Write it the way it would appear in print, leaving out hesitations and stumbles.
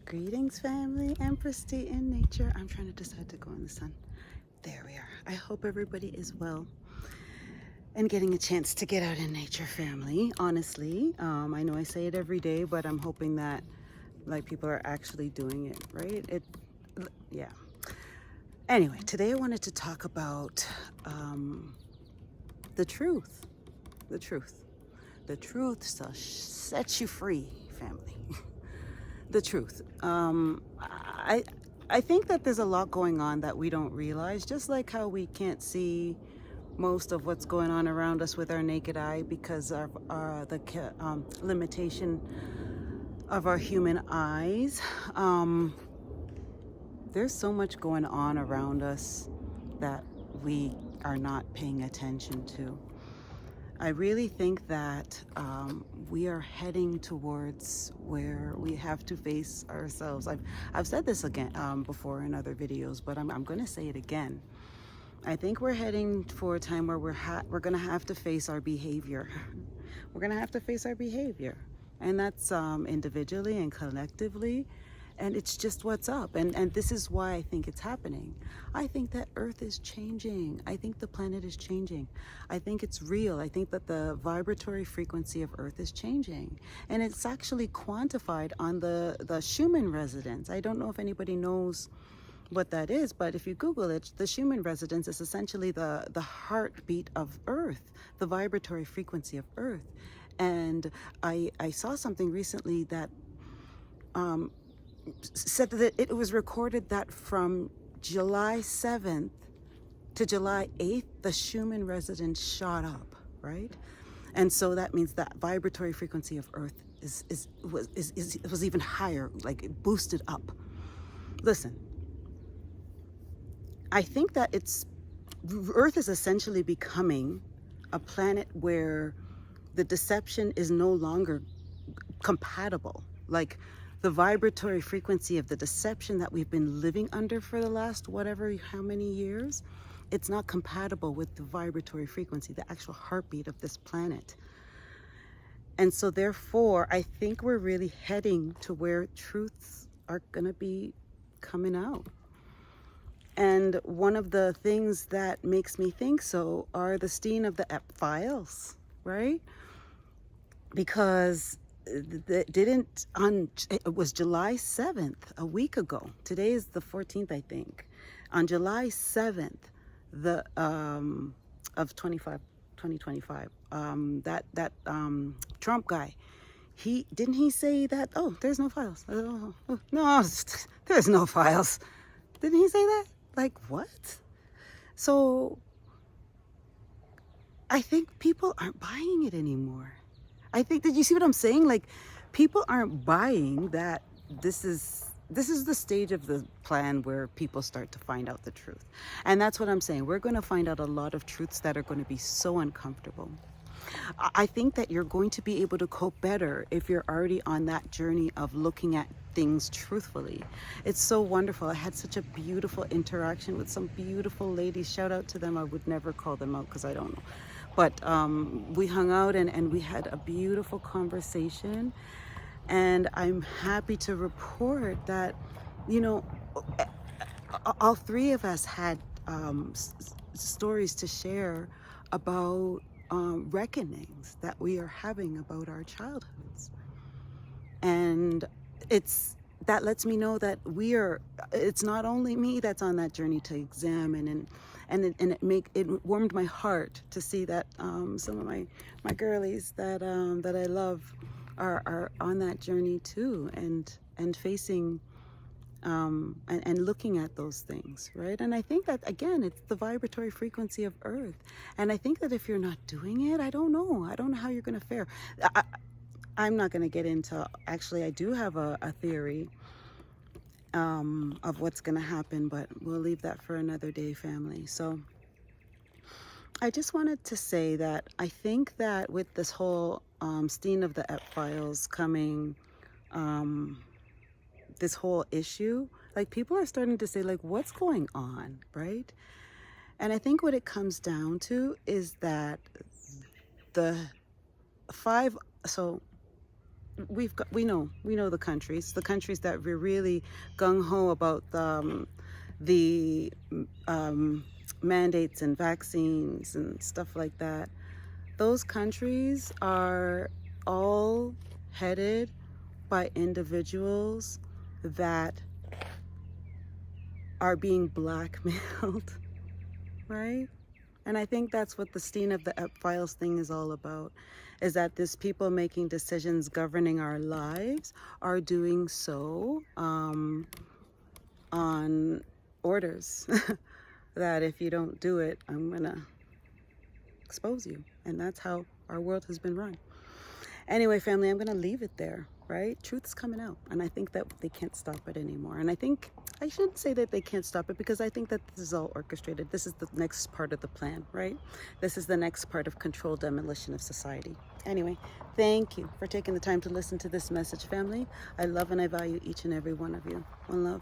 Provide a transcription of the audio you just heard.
Greetings, family. Empress Tea in nature. I'm trying to decide to go in the sun. There we are. I hope everybody is well and getting a chance to get out in nature, family. Honestly, I know I say it every day, but I'm hoping that people are actually doing it, right? Yeah. Anyway, today I wanted to talk about the truth. The truth. The truth shall set you free, family. The truth. I think that there's a lot going on that we don't realize, just like how we can't see most of what's going on around us with our naked eye because of the limitation of our human eyes. There's so much going on around us that we are not paying attention to. I really think that we are heading towards where we have to face ourselves. I've said this again before in other videos, but I'm going to say it again. I think we're heading for a time where we're going to have to face our behavior. We're going to have to face our behavior, and that's individually and collectively. And it's just what's up. And this is why I think it's happening. I think that Earth is changing. I think the planet is changing. I think it's real. I think that the vibratory frequency of Earth is changing. And it's actually quantified on the Schumann resonance. I don't know if anybody knows what that is, but if you Google it, the Schumann resonance is essentially the heartbeat of Earth, the vibratory frequency of Earth. And I saw something recently that said that it was recorded that from July 7th to July 8th, the Schumann resonance shot up, right? And so that means that vibratory frequency of Earth was even higher, like it boosted up. Listen, I think that Earth is essentially becoming a planet where the deception is no longer compatible. Like the vibratory frequency of the deception that we've been living under for the last how many years, it's not compatible with the vibratory frequency, the actual heartbeat of this planet. And so therefore, I think we're really heading to where truths are going to be coming out. And one of the things that makes me think so are the Steen of the Ep files, right? Because it was July 7th, a week ago. Today is the 14th, I think. On July 7th, of 2025, that Trump guy, he say that, oh, there's no files. Oh, no, there's no files. Didn't he say that? Like, what? So I think people aren't buying it anymore. I think, did you see what I'm saying? Like, people aren't buying that this is the stage of the plan where people start to find out the truth. And that's what I'm saying. We're going to find out a lot of truths that are going to be so uncomfortable. I think that you're going to be able to cope better if you're already on that journey of looking at things truthfully. It's so wonderful. I had such a beautiful interaction with some beautiful ladies. Shout out to them. I would never call them out because I don't know. But we hung out and we had a beautiful conversation. And I'm happy to report that, all three of us had stories to share about reckonings that we are having about our childhoods. And that lets me know that it's not only me that's on that journey to examine, it warmed my heart to see that some of my girlies that I love are on that journey too, and facing and looking at those things, right? And I think that, again, it's the vibratory frequency of Earth. And I think that if you're not doing it, I don't know how you're going to fare. I'm not going to get into, actually, I do have a theory of what's going to happen, but we'll leave that for another day, family. So I just wanted to say that I think that with this whole Steen of the Ep files coming, this whole issue, like, people are starting to say, like, what's going on, right? And I think what it comes down to is that the five, so we know the countries that we're really gung-ho about the mandates and vaccines and stuff like that. Those countries are all headed by individuals that are being blackmailed, right? And I think that's what the Steen of the Ep Files thing is all about, is that these people making decisions governing our lives are doing so on orders that if you don't do it, I'm gonna expose you. And that's how our world has been run. Anyway, family, I'm gonna leave it there, right? Truth's coming out, and I think that they can't stop it anymore. And I think I shouldn't say that they can't stop it, because I think that this is all orchestrated. This is the next part of the plan, right? This is the next part of controlled demolition of society. Anyway, thank you for taking the time to listen to this message, family. I love and I value each and every one of you. One love.